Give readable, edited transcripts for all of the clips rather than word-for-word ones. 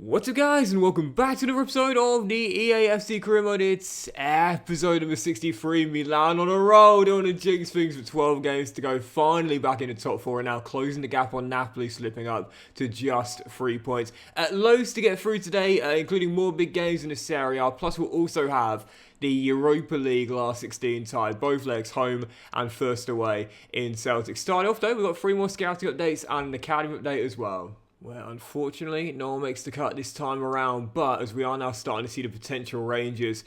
What's up guys, and welcome back to another episode of the EAFC Career Mode. It's episode number 63, Milan on a roll, don't want to jinx things with 12 games to go, finally back in the top 4 and now closing the gap on Napoli, slipping up to just 3 points. Loads to get through today, including more big games in the Serie A, plus we'll also have the Europa League last 16 tie, both legs home and first away in Celtic. Starting off though, we've got 3 more scouting updates and an academy update as well. Well, unfortunately, no one makes the cut this time around, but as we are now starting to see the potential ranges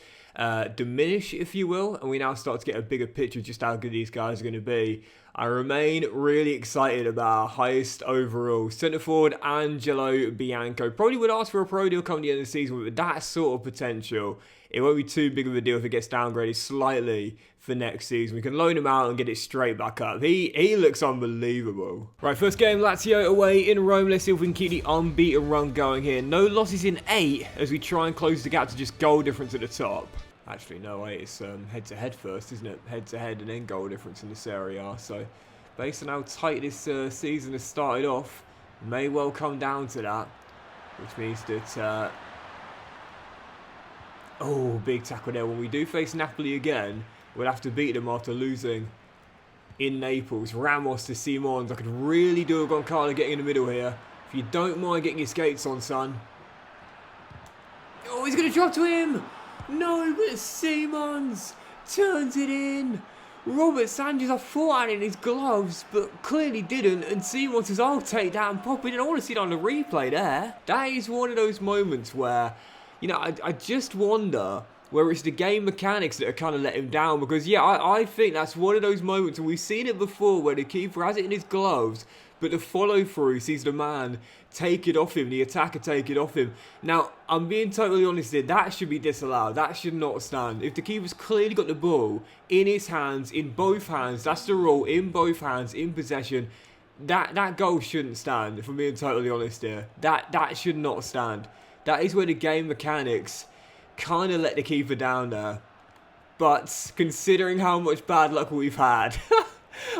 diminish, if you will, and we now start to get a bigger picture of just how good these guys are going to be, I remain really excited about our highest overall centre forward, Angelo Bianco. Probably would ask for a pro deal coming the end of the season, but with that sort of potential, it won't be too big of a deal if it gets downgraded slightly for next season. We can loan him out and get it straight back up. He looks unbelievable. Right, first game, Lazio away in Rome. Let's see if we can keep the unbeaten run going here. No losses in 8 as we try and close the gap to just goal difference at the top. Actually, no, wait, it's head-to-head first, isn't it? Head-to-head and then goal difference in the Serie A. So, based on how tight this season has started off, may well come down to that. Which means that... oh, big tackle there. When we do face Napoli again, we'll have to beat them after losing in Naples. Ramos to Simons. I could really do a Goncalo getting in the middle here. If you don't mind getting your skates on, son. Oh, he's going to drop to him. No, but Simons turns it in. Robert Sanchez, I thought had it in his gloves, but clearly didn't. And Simons says, I'll take that and pop it in. I want to see it on the replay there. That is one of those moments where... you know, I just wonder whether it's the game mechanics that are kind of let him down. Because, yeah, I think that's one of those moments, and we've seen it before, where the keeper has it in his gloves, but the follow-through sees the man take it off him, the attacker take it off him. Now, I'm being totally honest here, that should be disallowed. That should not stand. If the keeper's clearly got the ball in his hands, in both hands, that's the rule, in both hands, in possession, that goal shouldn't stand, if I'm being totally honest here. That should not stand. That is where the game mechanics kind of let the keeper down there. But considering how much bad luck we've had,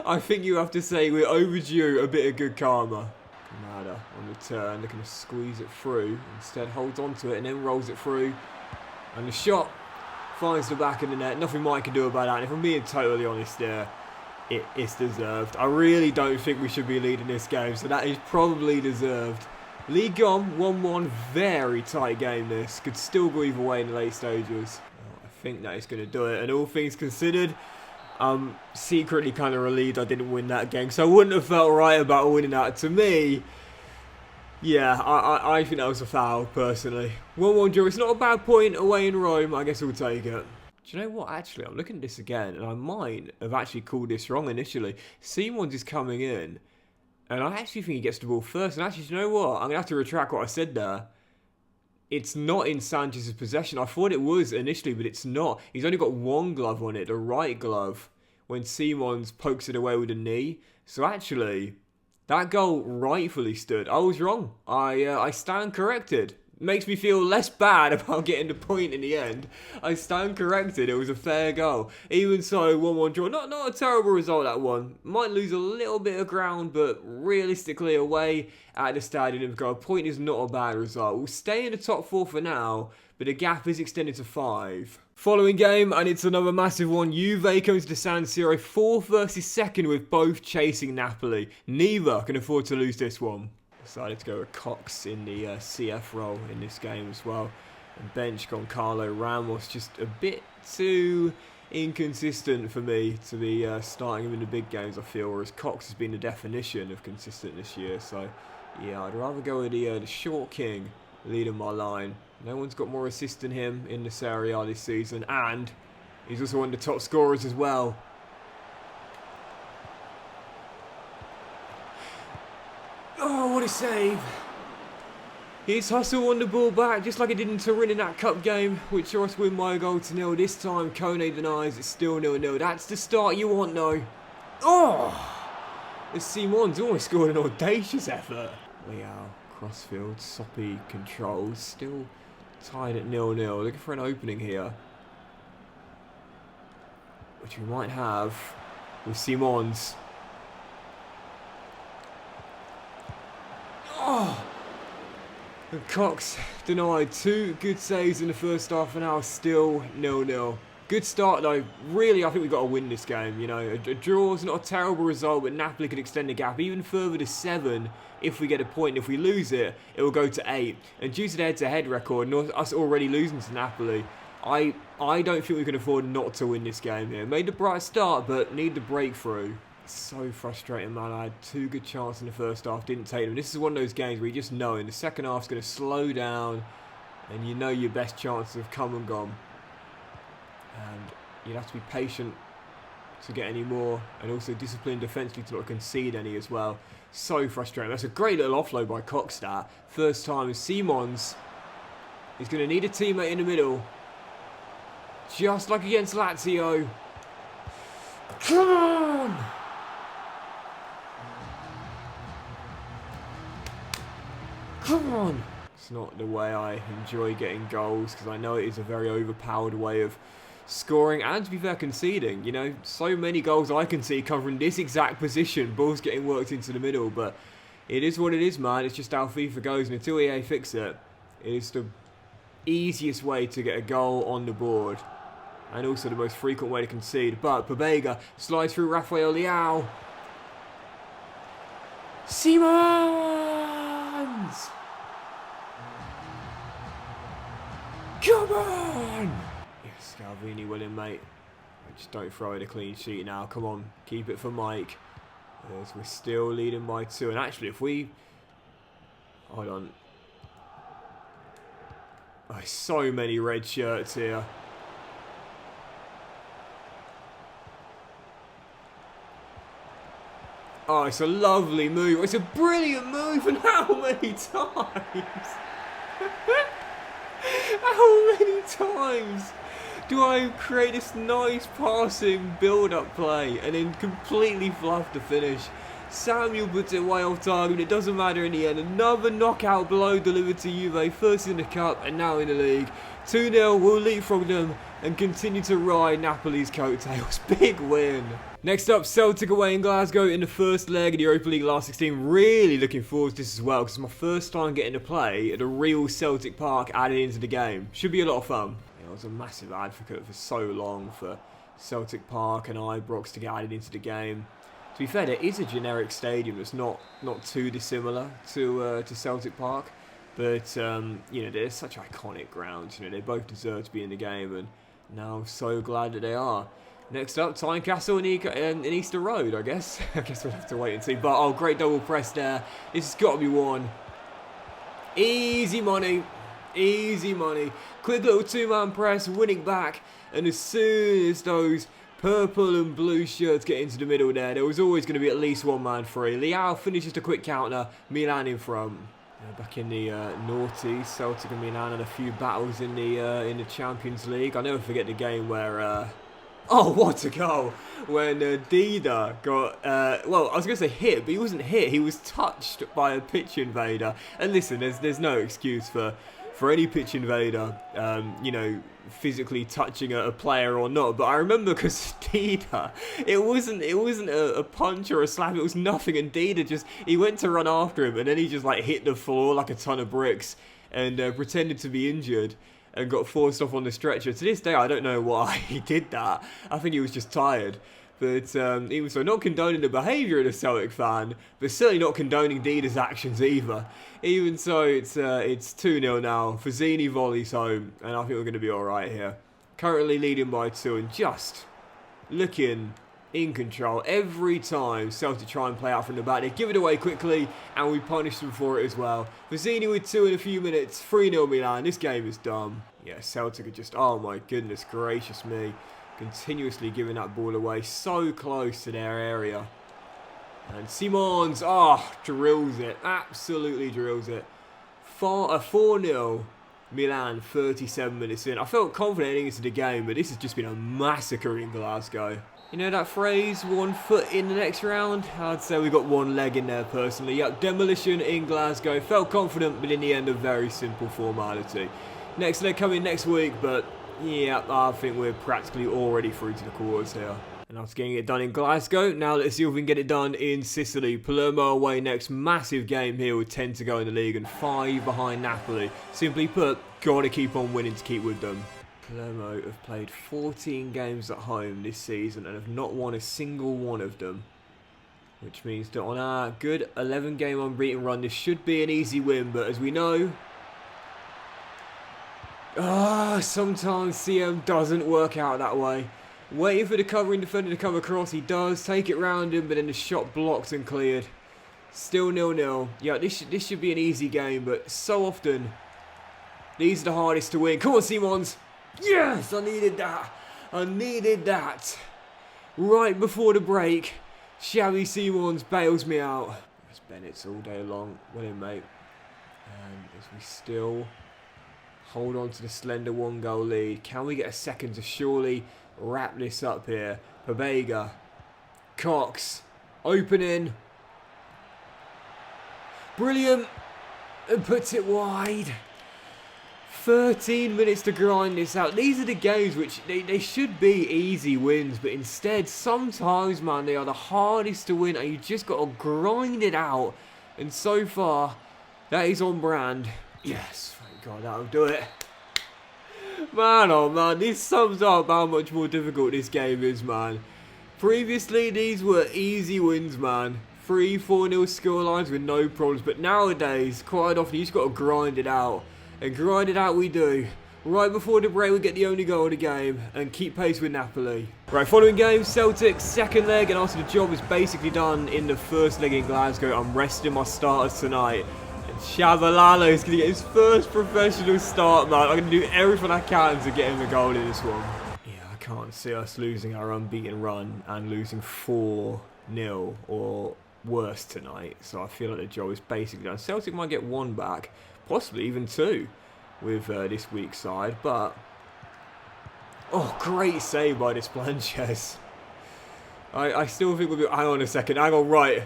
I think you have to say we're overdue a bit of good karma. Kamada on the turn, looking to squeeze it through. Instead holds on to it and then rolls it through. And the shot finds the back of the net. Nothing Mike can do about that. And if I'm being totally honest there, it's deserved. I really don't think we should be leading this game, so that is probably deserved. League on, 1-1, very tight game this. Could still go either way in the late stages. Oh, I think that is going to do it. And all things considered, I'm secretly kind of relieved I didn't win that game. So I wouldn't have felt right about winning that. To me, yeah, I think that was a foul, personally. 1-1 draw. It's not a bad point away in Rome. I guess we'll take it. Do you know what? Actually, I'm looking at this again, and I might have actually called this wrong initially. Simons is coming in. And I actually think he gets the ball first. And actually, you know what? I'm going to have to retract what I said there. It's not in Sanchez's possession. I thought it was initially, but it's not. He's only got one glove on it, the right glove, when Simons pokes it away with a knee. So actually, that goal rightfully stood. I was wrong. I stand corrected. Makes me feel less bad about getting the point in the end. I stand corrected. It was a fair goal. Even so, 1-1 draw. Not a terrible result, that one. Might lose a little bit of ground, but realistically away at the Stadium. A point is not a bad result. We'll stay in the top 4 for now, but the gap is extended to 5. Following game, and it's another massive one. Juve comes to San Siro, 4th versus 2nd, with both chasing Napoli. Neither can afford to lose this one. Decided to go with Cox in the CF role in this game as well. And bench Goncalo. Ramos just a bit too inconsistent for me to be starting him in the big games, I feel, whereas Cox has been the definition of consistent this year. So, yeah, I'd rather go with the short king leading my line. No one's got more assists than him in the Serie A this season, and he's also one of the top scorers as well. Oh, what a save. He's hustle on the ball back, just like he did in Turin in that cup game, which saw us win by a goal to 0. This time, Kone denies it's still 0-0. That's the start you want, though. Oh! The Simons almost scored an audacious effort. Leao, crossfield, soppy controls, still tied at 0-0. Looking for an opening here, which we might have with Simons. Oh! And Cox denied 2 good saves in the first half, and now still 0-0. Good start though. Really, I think we've got to win this game. You know, a draw is not a terrible result, but Napoli could extend the gap even further to 7 if we get a point. If we lose it, it will go to 8. And due to the head-to-head record and us already losing to Napoli, I don't think we can afford not to win this game here. Made a bright start, but need the breakthrough. So frustrating, man. I had 2 good chances in the first half, didn't take them. This is one of those games where you just know in the second half it's going to slow down, and you know your best chances have come and gone. And you'd have to be patient to get any more, and also disciplined defensively to not concede any as well. So frustrating. That's a great little offload by Coxstat. First time, Simons is going to need a teammate in the middle, just like against Lazio. Come on! Come on! It's not the way I enjoy getting goals, because I know it is a very overpowered way of scoring and, to be fair, conceding. You know, so many goals I can see come from this exact position, balls getting worked into the middle, but it is what it is, man. It's just how FIFA goes, and until EA fix it, it is the easiest way to get a goal on the board, and also the most frequent way to concede. But Pobega slides through Rafael Leao. Simons! Come on! Yes, Scalvini willing, mate. Just don't throw in a clean sheet now. Come on, keep it for Mike. As we're still leading by 2. And actually, if we... Hold on. Oh, so many red shirts here. Oh, it's a lovely move. It's a brilliant move. And how many times? How many times do I create this nice passing build-up play and then completely fluff the finish? Samuel puts it way off target. It doesn't matter in the end. Another knockout blow delivered to Juve. First in the cup and now in the league. 2-0. We'll leapfrog them and continue to ride Napoli's coattails. Big win. Next up, Celtic away in Glasgow in the first leg of the Europa League last 16. Really looking forward to this as well, because it's my first time getting to play at a real Celtic Park added into the game. Should be a lot of fun. I was a massive advocate for so long for Celtic Park and Ibrox to get added into the game. To be fair, there is a generic stadium that's not too dissimilar to Celtic Park, but you know, they're such iconic grounds. You know, they both deserve to be in the game, and now I'm so glad that they are. Next up, Tynecastle and Easter Road, I guess. I guess we'll have to wait and see. But, oh, great double press there. This has got to be won. Easy money. Easy money. Quick little 2-man press, winning back. And as soon as those purple and blue shirts get into the middle there was always going to be at least one man free. Leao finishes the quick counter. Milan in front. Back in the noughties, Celtic and Milan had a few battles in the Champions League. I'll never forget the game where... Oh, what a goal! When Dida got, well, I was going to say hit, but he wasn't hit. He was touched by a pitch invader. And listen, there's no excuse for any pitch invader, you know, physically touching a player or not. But I remember because Dida, it wasn't a punch or a slap. It was nothing. And Dida he went to run after him, and then he just like hit the floor like a ton of bricks and pretended to be injured. And got forced off on the stretcher. To this day, I don't know why he did that. I think he was just tired. But even so, not condoning the behaviour of a Celtic fan, but certainly not condoning Dida's actions either. Even so, it's 2-0 now. Fazzini volleys home, and I think we're going to be alright here. Currently leading by 2 and just looking in control. Every time Celtic try and play out from the back, they give it away quickly, and we punish them for it as well. Fazzini with 2 in a few minutes. 3-0 Milan. This game is done. Yeah, Celtic are just, oh my goodness gracious me, continuously giving that ball away so close to their area. And Simons, drills it. Absolutely drills it. 4-0 Milan, 37 minutes in. I felt confident heading into the game, but this has just been a massacre in Glasgow. You know that phrase, 1 foot in the next round? I'd say we got 1 leg in there personally. Yep, demolition in Glasgow. Felt confident, but in the end a very simple formality. Next leg coming next week, but yeah, I think we're practically already through to the quarters here. And after getting it done in Glasgow, now let's see if we can get it done in Sicily. Palermo away next. Massive game here with 10 to go in the league and 5 behind Napoli. Simply put, got to keep on winning to keep with them. Palermo have played 14 games at home this season and have not won a single one of them. Which means that on our good 11-game unbeaten run, this should be an easy win. But as we know, sometimes CM doesn't work out that way. Waiting for the covering defender to come across, he does. Take it round him, but then the shot blocked and cleared. Still 0-0. Yeah, this should be an easy game, but so often, these are the hardest to win. Come on, Simons. Yes, I needed that. I needed that. Right before the break, Xavi Simons bails me out. It's Bennett's all day long. Well in, mate. And as we still hold on to the slender 1-goal lead, can we get a second to surely wrap this up here? Pabega, Cox, opening, brilliant, and puts it wide. 13 minutes to grind this out. These are the games which they should be easy wins, but instead sometimes, man, they are the hardest to win and you just got to grind it out. And so far, that is on brand. Yes, thank God, that'll do it. Man, oh man, this sums up how much more difficult this game is, man. Previously, these were easy wins, man. 3-4-0 scorelines with no problems. But nowadays, quite often, you just got to grind it out. And grind it out we do. Right before the break, we get the only goal of the game and keep pace with Napoli. Right, following game, Celtic, second leg. And after the job is basically done in the first leg in Glasgow, I'm resting my starters tonight. Shabalala is going to get his first professional start, man. I'm going to do everything I can to get him a goal in this one. Yeah, I can't see us losing our unbeaten run and losing 4-0 or worse tonight. So I feel like the job is basically done. Celtic might get 1 back, possibly even 2 with this week's side. But, oh, great save by Desplanches. I still think we'll be... Hang on a second. Hang on, right.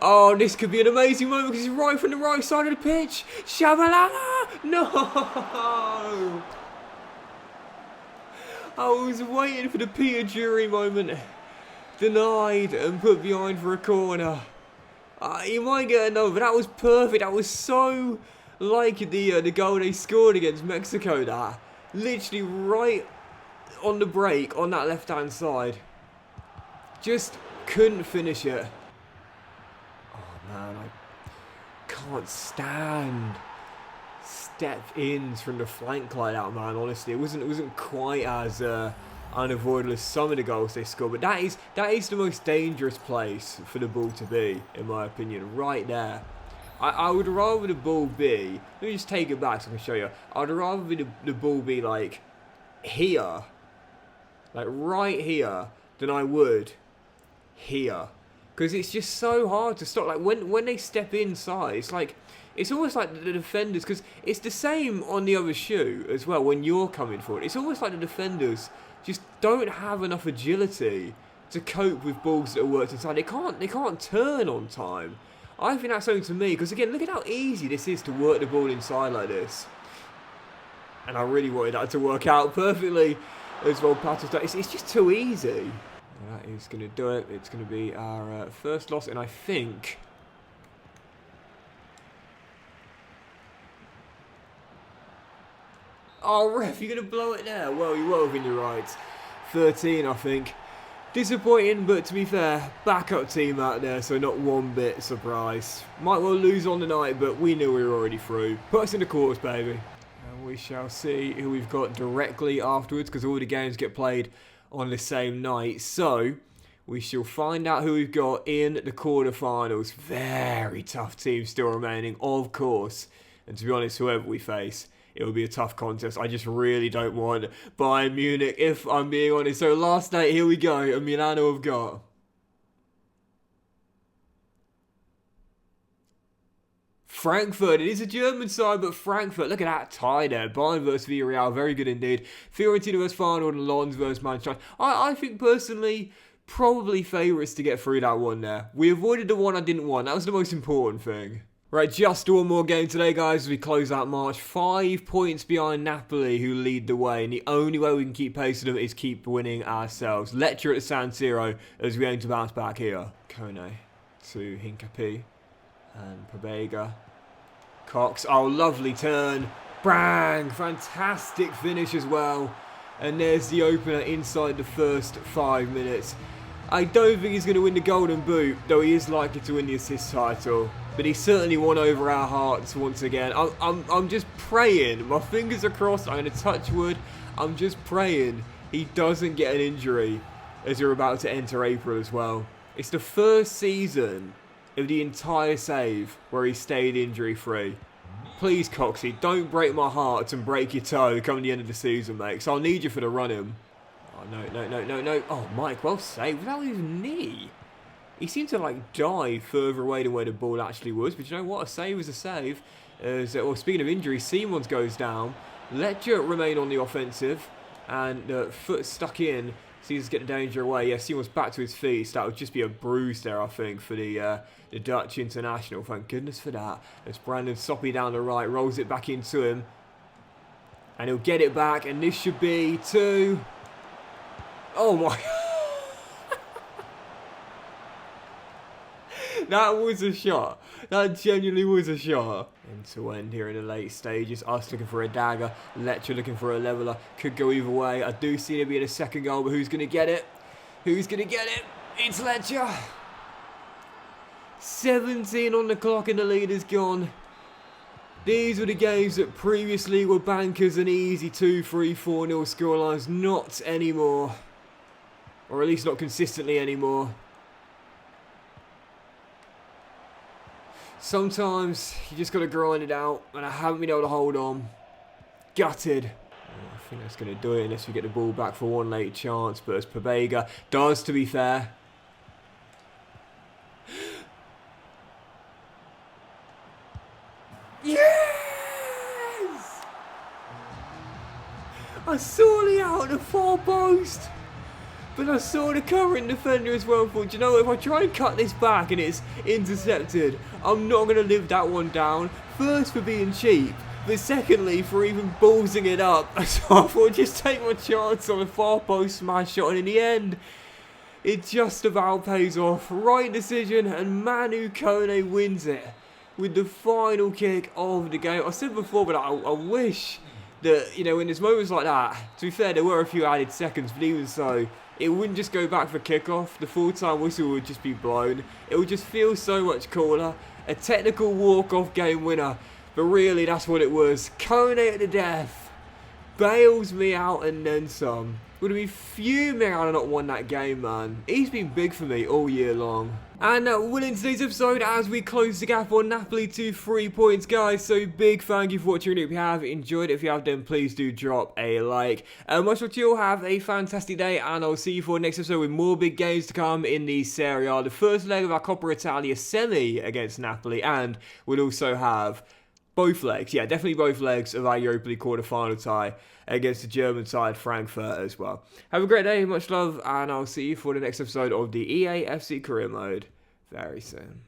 Oh, this could be an amazing moment because he's right from the right side of the pitch. Shabalala! No! I was waiting for the Peter Jury moment. Denied and put behind for a corner. He might get another, but that was perfect. That was so like the goal they scored against Mexico. That literally right on the break on that left-hand side. Just couldn't finish it. Man, I can't stand step-ins from the flank like that, man. Honestly, it wasn't quite as unavoidable as some of the goals they scored, but that is the most dangerous place for the ball to be, in my opinion, right there. I would rather the ball be. Let me just take it back so I can show you. I'd rather the ball be like here, like right here, than I would here. Because it's just so hard to stop. Like when they step inside, it's almost like the defenders. Because it's the same on the other shoe as well. When you're coming forward, it's almost like the defenders just don't have enough agility to cope with balls that are worked inside. They can't turn on time. I think that's something to me. Because again, look at how easy this is to work the ball inside like this. And I really wanted that to work out perfectly as well. It's just too easy. That is going to do it. It's going to be our first loss, and I think... Oh, ref, you're going to blow it there? Well, you were within your rights. 13, I think. Disappointing, but to be fair, backup team out there, so not one bit surprised. Might well lose on the night, but we knew we were already through. Put us in the quarters, baby. And we shall see who we've got directly afterwards, because all the games get played on the same night, so we shall find out who we've got in the quarterfinals. Very tough team still remaining, of course. And to be honest, whoever we face, it will be a tough contest. I just really don't want Bayern Munich, if I'm being honest. So last night, here we go, and Milano have got Frankfurt. It is a German side, but Frankfurt, look at that tie there. Bayern versus Villarreal, very good indeed. Fiorentina versus Feyenoord and Lens versus Manchester. I think personally, probably favourites to get through that one there. We avoided the one I didn't want. That was the most important thing. Right, just one more game today, guys, as we close out March. 5 points behind Napoli, who lead the way, and the only way we can keep pace with them is keep winning ourselves. Lecture at San Siro as we aim to bounce back here. Kone to Hincapi and Pobega. Cox, oh, lovely turn. Bang! Fantastic finish as well. And there's the opener inside the first 5 minutes. I don't think he's going to win the Golden Boot, though he is likely to win the assist title. But he certainly won over our hearts once again. I'm just praying. My fingers are crossed. I'm going to touch wood. I'm just praying he doesn't get an injury as we're about to enter April as well. It's the first season of the entire save where he stayed injury-free. Please, Coxie, don't break my heart and break your toe coming the end of the season, mate, because I'll need you for the run-in. Oh, no. Oh, Mike, well saved. Without his knee. He seemed to, like, dive further away than where the ball actually was. But you know what? A save is a save. Well, speaking of injuries, Simons goes down. Lecture remain on the offensive. And foot stuck in. Seems to get the danger away. Yeah, Simons back to his feet. So that would just be a bruise there, I think, for the Dutch international. Thank goodness for that. As Brandon Soppy down the right. Rolls it back into him. And he'll get it back. And this should be 2. Oh, my... That was a shot. That genuinely was a shot. End to end here in the late stages. Us looking for a dagger. Lecture looking for a leveller. Could go either way. I do see there being a second goal, but who's going to get it? Who's going to get it? It's Lecture. 17 on the clock and the lead is gone. These were the games that previously were bankers and easy 2-3, 4-0 scorelines. Not anymore. Or at least not consistently anymore. Sometimes you just got to grind it out, and I haven't been able to hold on. Gutted. Oh, I think that's going to do it unless we get the ball back for one late chance, but as Pobega does, to be fair. Yes! I saw the out of the far post. But I saw the current defender as well. Thought, you know, if I try and cut this back and it's intercepted, I'm not going to live that one down. First, for being cheap, but secondly, for even ballsing it up. So I thought, just take my chance on a far post smash shot, and in the end, it just about pays off. Right decision, and Manu Kone wins it with the final kick of the game. I said before, but I wish that, you know, in there's moments like that, to be fair, there were a few added seconds, but even so, it wouldn't just go back for kickoff. The full-time whistle would just be blown. It would just feel so much cooler. A technical walk-off game winner. But really, that's what it was. Kone at the death. Bails me out and then some. Would have been fuming had I not won that game, man. He's been big for me all year long. And that will end today's episode as we close the gap on Napoli to 3 points, guys. So big thank you for watching. If you have enjoyed it, if you have, then please do drop a like. Much love to you all. Have a fantastic day, and I'll see you for the next episode with more big games to come in the Serie A. The first leg of our Coppa Italia semi against Napoli, and we'll also have both legs, yeah, definitely both legs of our Europa League quarter-final tie against the German side Frankfurt as well. Have a great day, much love, and I'll see you for the next episode of the EA FC Career Mode very soon.